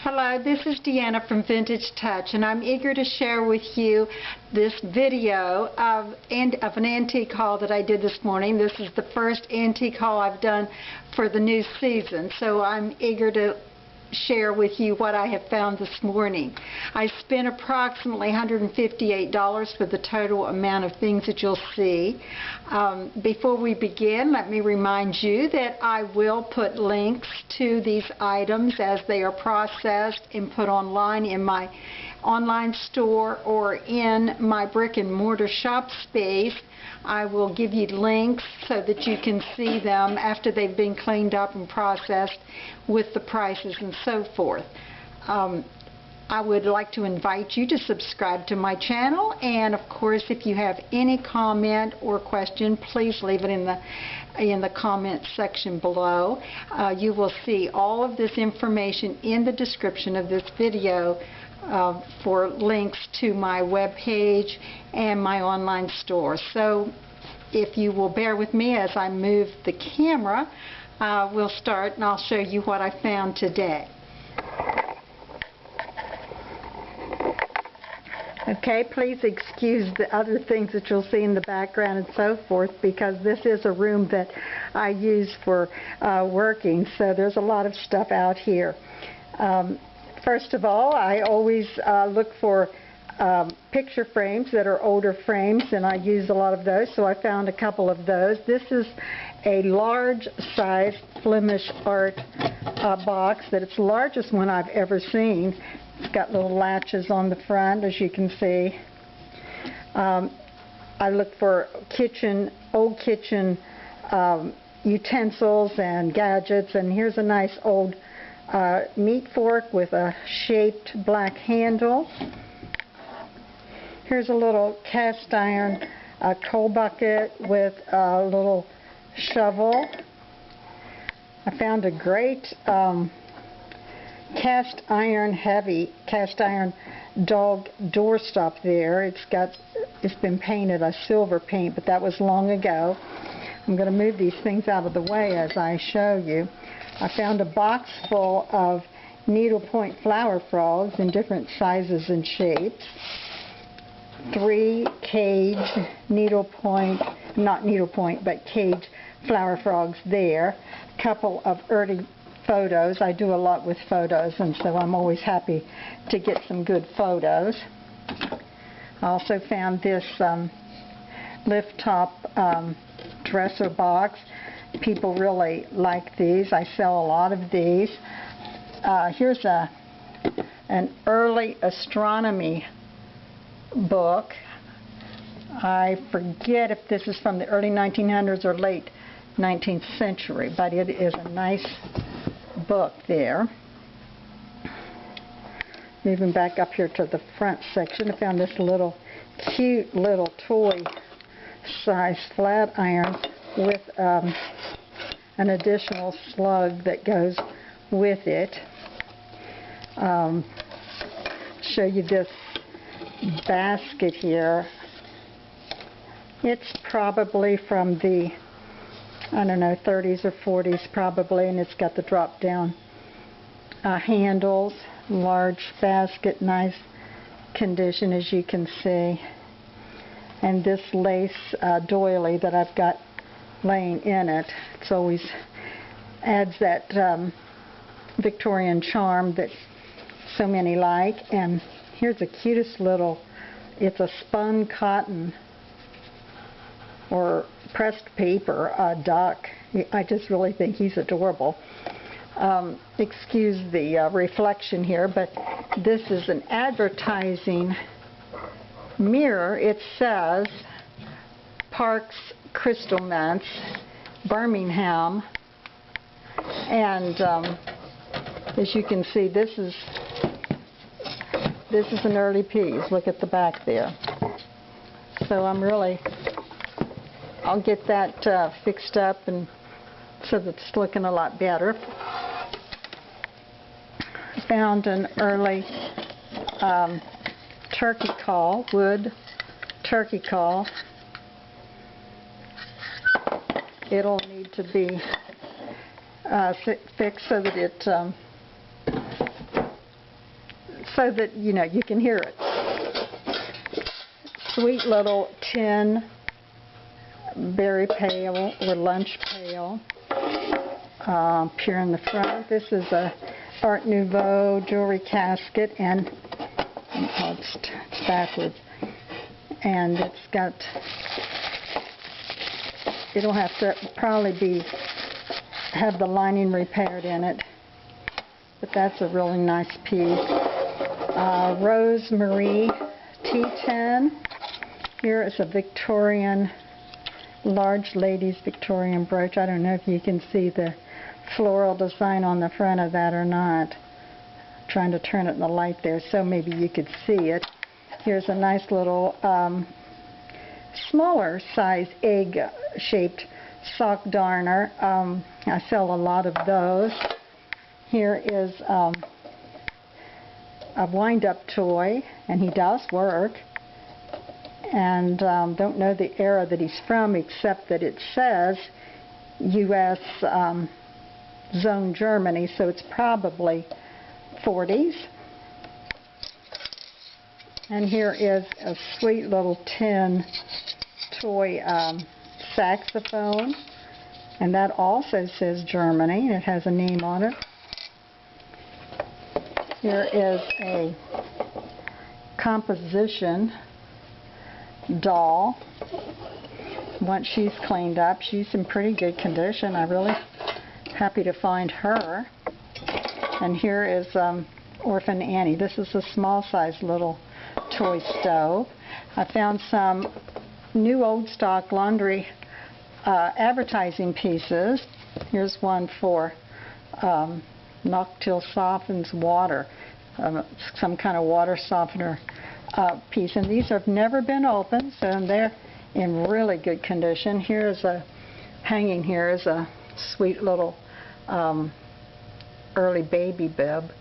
Hello, this is Deanna from Vintage Touch, and I'm eager to share with you this video of an antique haul that I did this morning. This is the first antique haul I've done for the new season, so I'm eager to share with you what I have found this morning. I spent approximately $158 for the total amount of things that you'll see. Before we begin, let me remind you that I will put links to these items as they are processed and put online in my online store or in my brick and mortar shop space. I will give you links so that you can see them after they've been cleaned up and processed with the prices and so forth. I would like to invite you to subscribe to my channel, and of course if you have any comment or question, please leave it in the comment section below. You will see all of this information in the description of this video for links to my web page and my online store. So if you will bear with me as I move the camera, we'll start and I'll show you what I found today. Okay, please excuse the other things that you'll see in the background and so forth, because this is a room that I use for working, so there's a lot of stuff out here. First of all, I always look for picture frames that are older frames, and I use a lot of those, so I found a couple of those. This is a large size Flemish art box that it's the largest one I've ever seen. It's got little latches on the front, as you can see. I look for old kitchen utensils and gadgets, and here's a nice old meat fork with a shaped black handle. Here's a little cast iron coal bucket with a little shovel. I found a great cast iron dog doorstop there. It's been painted a silver paint, but that was long ago. I'm going to move these things out of the way as I show you. I found a box full of needlepoint flower frogs in different sizes and shapes. 3 cage cage flower frogs there. A couple of early photos. I do a lot with photos, and so I'm always happy to get some good photos. I also found this lift top dresser box. People really like these. I sell a lot of these. Here's an early astronomy book. I forget if this is from the early 1900s or late 19th century, but it is a nice book there. Moving back up here to the front section, I found this cute little toy size flat iron with an additional slug that goes with it. Show you this basket here. It's probably from the, I don't know, 30s or 40s probably, and it's got the drop down handles. Large basket, nice condition as you can see. And this lace doily that I've got laying in it, it's always adds that Victorian charm that so many like. And here's the cutest little, it's a spun cotton or pressed paper duck. I just really think he's adorable. Excuse the reflection here, but this is an advertising mirror. It says Parks Crystal Mints, Birmingham, and as you can see, this is an early piece. Look at the back there. So I'll get that fixed up and so that it's looking a lot better. Found an early turkey call, wood turkey call. It'll need to be fixed so that it so that, you know, you can hear it. Sweet little tin berry pail or lunch pail. Here in the front, this is a Art Nouveau jewelry casket, and oh, it's backwards. And it's got, it'll have to probably have the lining repaired in it, but that's a really nice piece. Rosemary T10. Here is a Victorian, large ladies Victorian brooch. I don't know if you can see the floral design on the front of that or not. I'm trying to turn it in the light there so maybe you could see it. Here's a nice little smaller size egg-shaped sock darner. I sell a lot of those. Here is a wind-up toy, and he does work. And don't know the era that he's from, except that it says U.S. Zone Germany, so it's probably 40s. And here is a sweet little tin toy saxophone, and that also says Germany, and it has a name on it. Here is a composition doll. Once she's cleaned up, she's in pretty good condition. I'm really happy to find her. And here is Orphan Annie. This is a small size little toy stove. I found some new old stock laundry advertising pieces. Here's one for Noctil softens water, some kind of water softener piece, and these have never been opened, so they're in really good condition. Here's a hanging here is a sweet little early baby bib.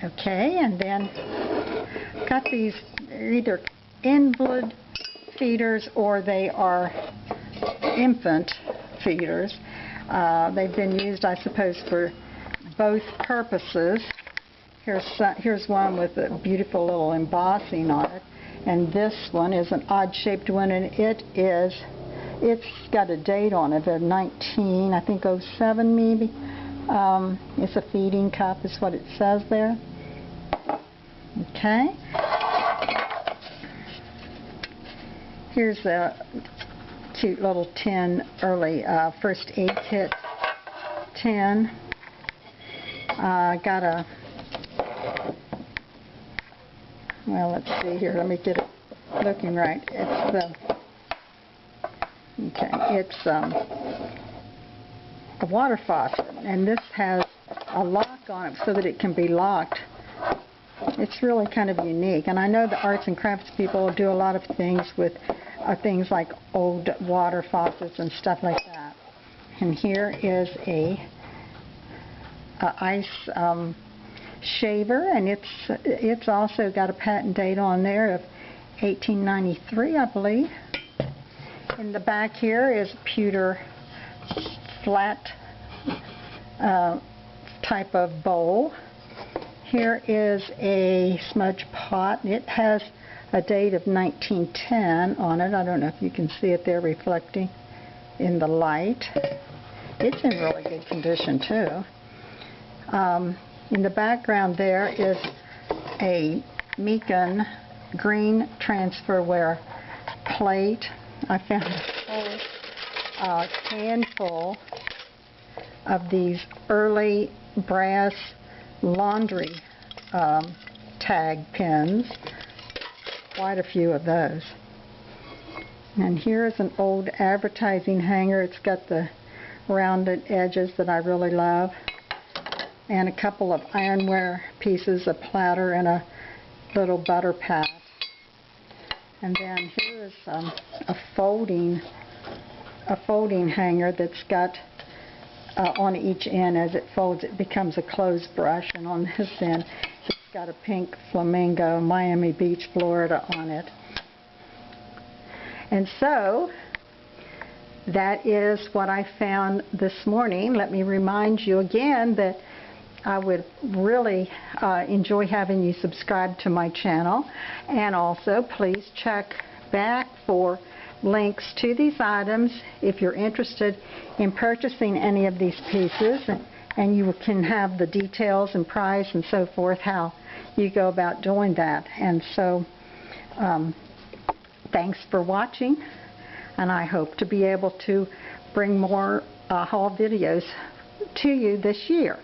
Okay, and then got these either invalid feeders or they are infant feeders. They've been used, I suppose, for both purposes. Here's one with a beautiful little embossing on it, and this one is an odd-shaped one, and it's got a date on it of 19, I think 07 maybe. It's a feeding cup, is what it says there. Okay. Here's a cute little tin early first aid kit tin. Got a, well, let's see here, let me get it looking right. It's the, okay, it's a water faucet, and this has a lock on it so that it can be locked. It's really kind of unique, and I know the arts and crafts people do a lot of things with things like old water faucets and stuff like that. And here is a ice shaver, and it's also got a patent date on there of 1893, I believe. In the back here is a pewter flat type of bowl. Here is a smudge pot. It has a date of 1910 on it. I don't know if you can see it there reflecting in the light. It's in really good condition too. In the background there is a Meakin green transferware plate. I found a whole handful of these early brass laundry tag pins. Quite a few of those. And here is an old advertising hanger. It's got the rounded edges that I really love. And a couple of ironware pieces, a platter and a little butter pat. And then here is a folding hanger that's got on each end, as it folds, it becomes a clothes brush, and on this end it's got a pink flamingo, Miami Beach, Florida on it. And so that is what I found this morning. Let me remind you again that I would really enjoy having you subscribe to my channel. And also, please check back for links to these items if you're interested in purchasing any of these pieces, and you can have the details and price and so forth, how you go about doing that. And so thanks for watching, and I hope to be able to bring more haul videos to you this year.